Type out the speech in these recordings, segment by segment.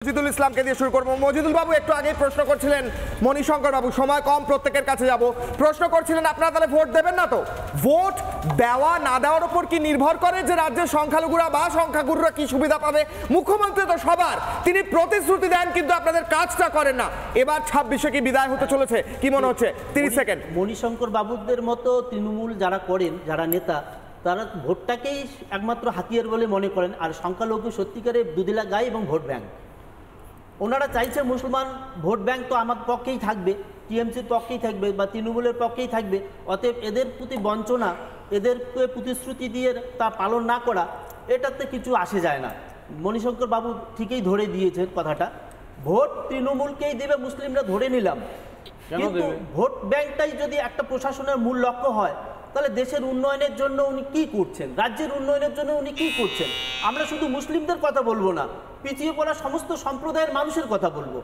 মজিদুল ইসলামকে দিয়ে শুরু করবো। মজিদুল বাবু একটু আগেই প্রশ্ন করছিলেন, মণিশঙ্কর বাবু সময় কম, প্রত্যেকের কাছে যাব, প্রশ্ন করছিলেন আপনারা তাহলে ভোট দেবেন না? তো ভোট দেওয়া না দেওয়ার উপর কি নির্ভর করে যে রাজ্যের সংখ্যালঘুরা বা সংখ্যাগুরুরা কি সুবিধা পাবে? মুখ্যমন্ত্রী তো সবার, তিনি প্রতিশ্রুতি দেন কিন্তু আপনাদের কাজটা করেন না। এবার 26-এ কি বিদায় হতে চলেছে কি মনে হচ্ছে? 30 সেকেন্ড। মণিশঙ্কর বাবুদের মতো তৃণমূল যারা করেন, যারা নেতা, তারা ভোটটাকেই একমাত্র হাতিয়ার বলে মনে করেন। আর সংখ্যালঘু সত্যিকারে দুদিলা গায়ে এবং ভোট ব্যাংক ওনারা চাইছে মুসলমান ভোট ব্যাংক তো আমার পক্ষেই থাকবে, টিএমসির পক্ষেই থাকবে বা তৃণমূলের পক্ষেই থাকবে। অতএব এদের প্রতি বঞ্চনা, এদেরকে প্রতিশ্রুতি দিয়ে তা পালন না করা, এটাতে কিছু আসে যায় না। মণিশঙ্কর বাবু ঠিকই ধরে দিয়েছেন কথাটা, ভোট তৃণমূলকেই দেবে মুসলিমরা ধরে নিলাম, কিন্তু ভোট ব্যাংকটাই যদি একটা প্রশাসনের মূল লক্ষ্য হয়, তাহলে দেশের উন্নয়নের জন্য উনি কি করছেন, রাজ্যের উন্নয়নের জন্য উনি কি করছেন? আমরা শুধু মুসলিমদের কথা বলবো না, পিছিয়ে পড়া সমস্ত সম্প্রদায়ের মানুষের কথা বলবো,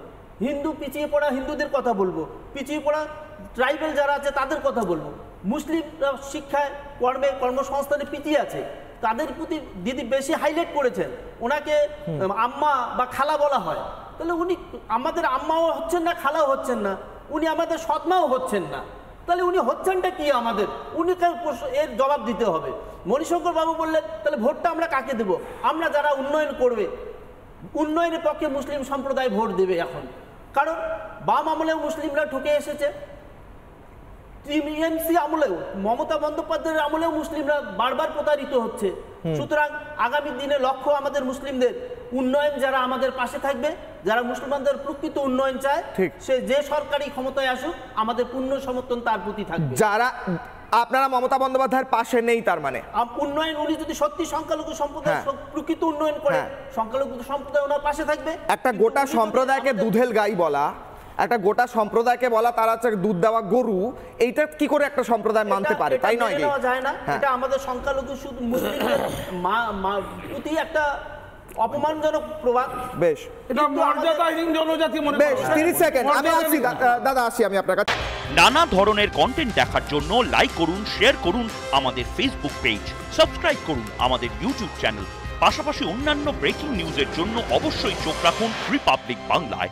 হিন্দু পিছিয়ে পড়া হিন্দুদের কথা বলবো, পিছিয়ে পড়া ট্রাইবেল যারা আছে তাদের কথা বলবো। মুসলিমরা শিক্ষায়, কর্মে, কর্মসংস্থানে পিছিয়ে আছে, তাদের প্রতি দিদি বেশি হাইলাইট করেছেন। ওনাকে আম্মা বা খালা বলা হয়, তাহলে উনি আমাদের আম্মাও হচ্ছেন না, খালাও হচ্ছেন না, উনি আমাদের সৎমাও হচ্ছেন না, তাহলে উনি হচ্ছেনটা কি আমাদের? উনি এর জবাব দিতে হবে। মণিশঙ্কর বাবু বললেন তাহলে ভোটটা আমরা কাকে দেব? আমরা যারা উন্নয়ন করবে, উন্নয়নের পক্ষে মুসলিম সম্প্রদায় ভোট দেবে এখন, কারণ বাম আমলেও মুসলিমরা ঠকে এসেছে, টিএমসি আমলেও, মমতা বন্দ্যোপাধ্যায়ের আমলেও মুসলিমরা বারবার প্রতারিত হচ্ছে। সুতরাং আগামী দিনে লক্ষ্য আমাদের মুসলিমদের উন্নয়ন, যারা আমাদের পাশে থাকবে, যারা মুসলমানদের প্রকৃত উন্নয়ন চায়, সে যে সরকারি ক্ষমতায় আসুক, আমাদের পূর্ণ সমর্থন তার প্রতি থাকবে। যারা আপনারা মমতা বন্দ্যোপাধ্যায়ের পাশে নেই, তার মানে উন্নয়ন, উনি যদি সত্যি সংখ্যালঘু সম্প্রদায় প্রকৃত উন্নয়ন করে, সংখ্যালঘু সম্প্রদায় ওনার পাশে থাকবে। একটা গোটা সম্প্রদায়কে দুধেল গাই বলা, একটা গোটা সম্প্রদায়কে বলা তারা হচ্ছে দুধ দেওয়া গরু, এইটা কি করে একটা সম্প্রদায় মানতে পারে? তাই নয়, যায় না। এটা আমাদের সংখ্যালঘু শুধু মুসলিমদের প্রতি একটা অপমানজনক প্রভাব। বেশ, এটা মর্যাদাহীন জনজাতি মনে বেশ 30 সেকেন্ড আমি আসছি দাদা, আসি আমি আপনার কাছে। নানা ধরনের কন্টেন্ট দেখার জন্য লাইক করুন, শেয়ার করুন আমাদের ফেসবুক পেজ, সাবস্ক্রাইব করুন আমাদের ইউটিউব চ্যানেল, পাশাপাশি অন্যান্য ব্রেকিং নিউজের জন্য অবশ্যই চোখ রাখুন রিপাবলিক বাংলায়।